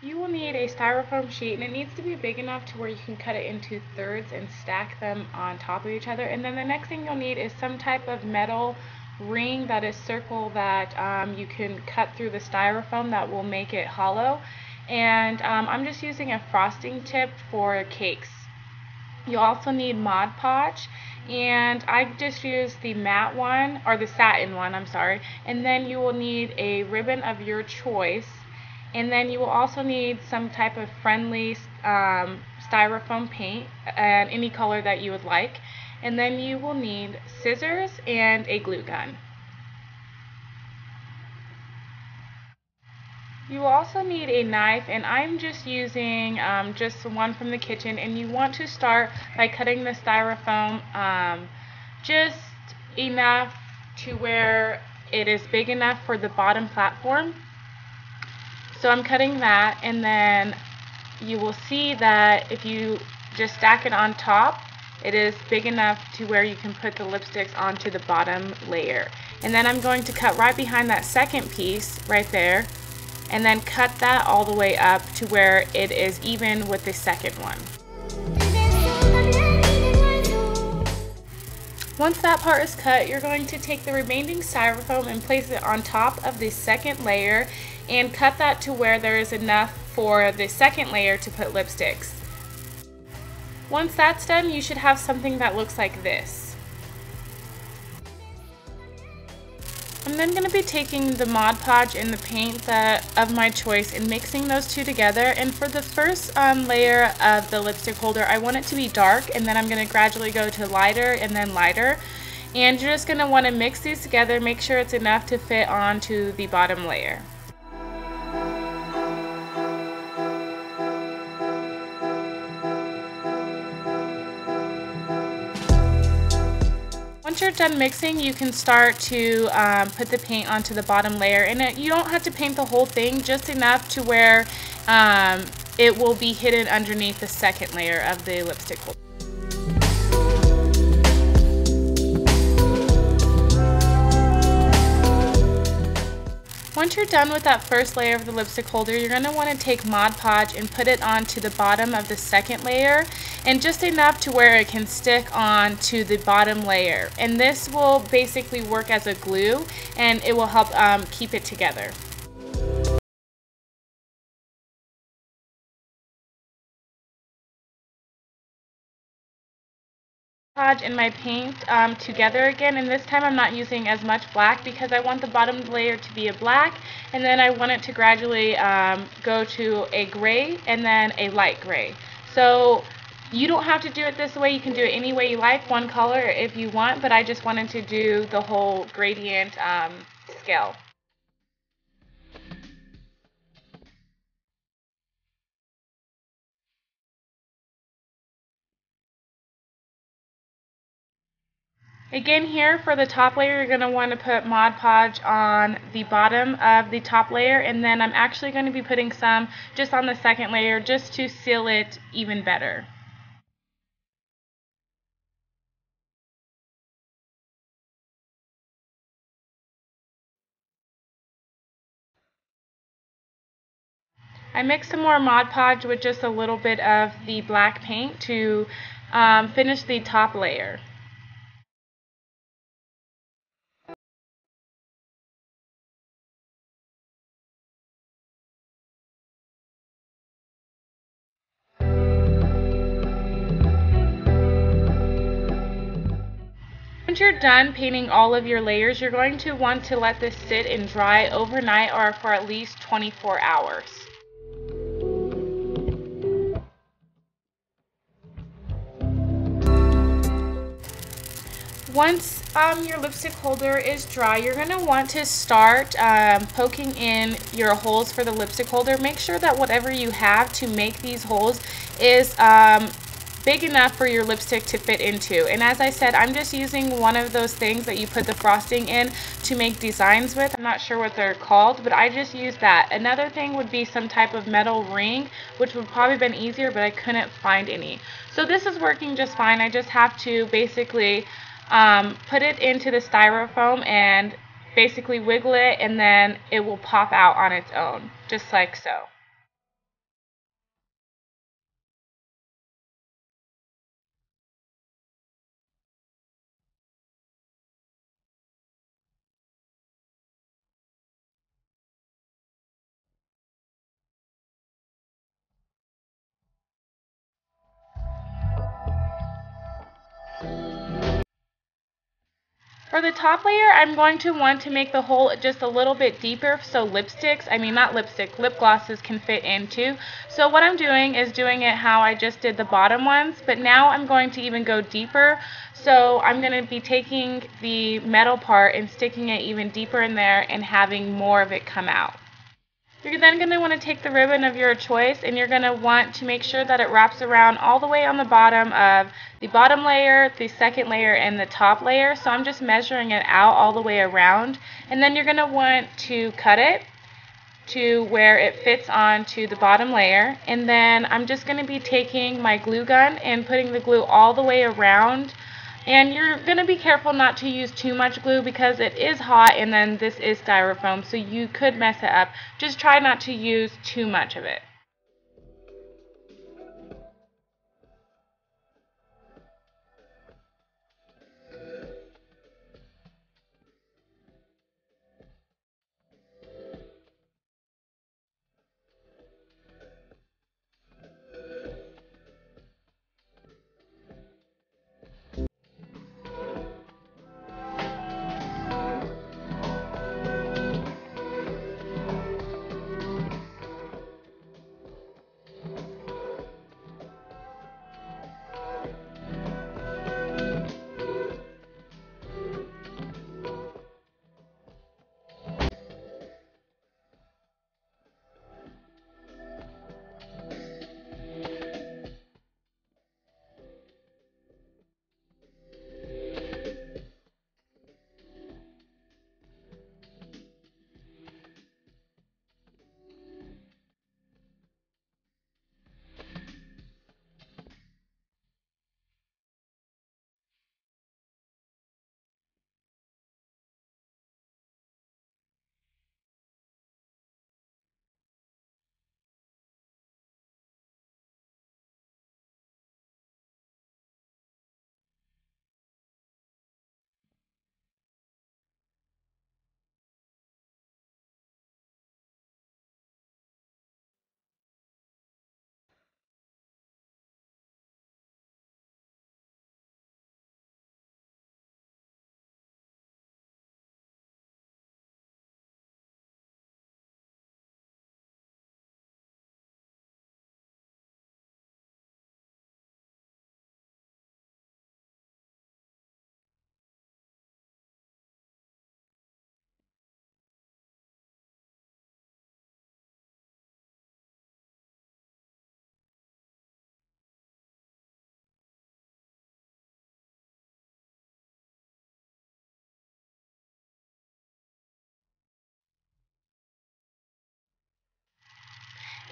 You will need a styrofoam sheet, and it needs to be big enough to where you can cut it into thirds and stack them on top of each other. And then the next thing you'll need is some type of metal ring that is circle that you can cut through the styrofoam that will make it hollow. And I'm just using a frosting tip for cakes. You'll also need Mod Podge, and I just used the matte one, or the satin one, I'm sorry. And then you will need a ribbon of your choice, and then you will also need some type of friendly styrofoam paint, and any color that you would like. And then you will need scissors and a glue gun. You will also need a knife, and I'm just using just one from the kitchen, and you want to start by cutting the styrofoam just enough to where it is big enough for the bottom platform. So I'm cutting that, and then you will see that if you just stack it on top, it is big enough to where you can put the lipsticks onto the bottom layer. And then I'm going to cut right behind that second piece right there, and then cut that all the way up to where it is even with the second one. Once that part is cut, you're going to take the remaining styrofoam and place it on top of the second layer and cut that to where there is enough for the second layer to put lipsticks. Once that's done, you should have something that looks like this. I'm then going to be taking the Mod Podge and the paint of my choice and mixing those two together. And for the first layer of the lipstick holder, I want it to be dark, and then I'm going to gradually go to lighter and then lighter. And you're just going to want to mix these together, make sure it's enough to fit onto the bottom layer. Once you're done mixing, you can start to put the paint onto the bottom layer, and you don't have to paint the whole thing, just enough to where it will be hidden underneath the second layer of the lipstick holder. Once you're done with that first layer of the lipstick holder, you're going to want to take Mod Podge and put it onto the bottom of the second layer, and just enough to where it can stick on to the bottom layer. And this will basically work as a glue, and it will help keep it together. And my paint together again, and this time I'm not using as much black because I want the bottom layer to be a black, and then I want it to gradually go to a gray and then a light gray. So you don't have to do it this way, you can do it any way you like, one color if you want, but I just wanted to do the whole gradient scale. Again, here for the top layer, you're going to want to put Mod Podge on the bottom of the top layer, and then I'm actually going to be putting some just on the second layer just to seal it even better. I mixed some more Mod Podge with just a little bit of the black paint to finish the top layer. Once you're done painting all of your layers, you're going to want to let this sit and dry overnight or for at least 24 hours. Once your lipstick holder is dry, you're going to want to start poking in your holes for the lipstick holder. Make sure that whatever you have to make these holes is big enough for your lipstick to fit into. And as I said, I'm just using one of those things that you put the frosting in to make designs with. I'm not sure what they're called, but I just used that. Another thing would be some type of metal ring, which would probably have been easier, but I couldn't find any. So this is working just fine. I just have to basically put it into the styrofoam and basically wiggle it, and then it will pop out on its own, just like so. For the top layer, I'm going to want to make the hole just a little bit deeper so lip glosses can fit into. So what I'm doing is doing it how I just did the bottom ones, but now I'm going to even go deeper. So I'm going to be taking the metal part and sticking it even deeper in there and having more of it come out. You're then going to want to take the ribbon of your choice, and you're going to want to make sure that it wraps around all the way on the bottom of the bottom layer, the second layer, and the top layer. So I'm just measuring it out all the way around, and then you're going to want to cut it to where it fits onto the bottom layer. And then I'm just going to be taking my glue gun and putting the glue all the way around. And you're going to be careful not to use too much glue because it is hot, and then this is styrofoam, so you could mess it up. Just try not to use too much of it.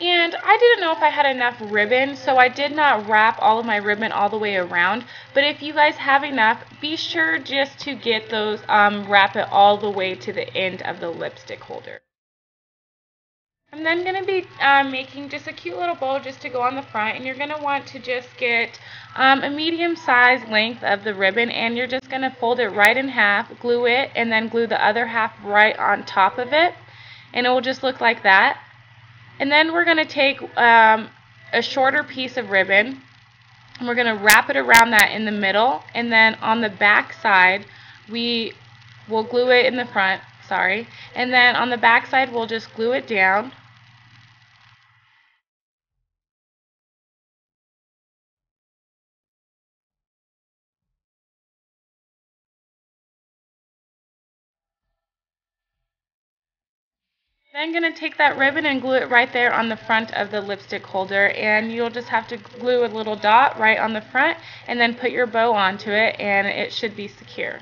And I didn't know if I had enough ribbon, so I did not wrap all of my ribbon all the way around. But if you guys have enough, be sure just to get those, wrap it all the way to the end of the lipstick holder. I'm then going to be making just a cute little bow just to go on the front, and you're going to want to just get a medium size length of the ribbon, and you're just going to fold it right in half, glue it, and then glue the other half right on top of it, and it will just look like that. And then we're going to take a shorter piece of ribbon, and we're going to wrap it around that in the middle, and then on the back side we will glue it in the front, and then on the back side we'll just glue it down. Then I'm going to take that ribbon and glue it right there on the front of the lipstick holder, and you'll just have to glue a little dot right on the front and then put your bow onto it, and it should be secure.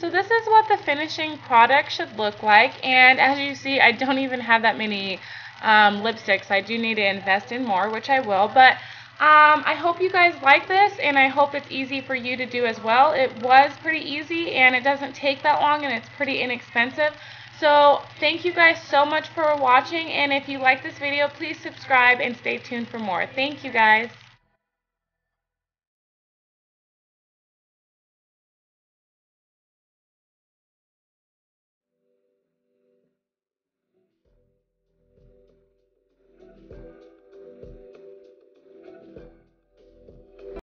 So this is what the finishing product should look like, and as you see, I don't even have that many lipsticks. I do need to invest in more, which I will, but I hope you guys like this, and I hope it's easy for you to do as well. It was pretty easy, and it doesn't take that long, and it's pretty inexpensive. So thank you guys so much for watching, and if you like this video, please subscribe and stay tuned for more. Thank you guys.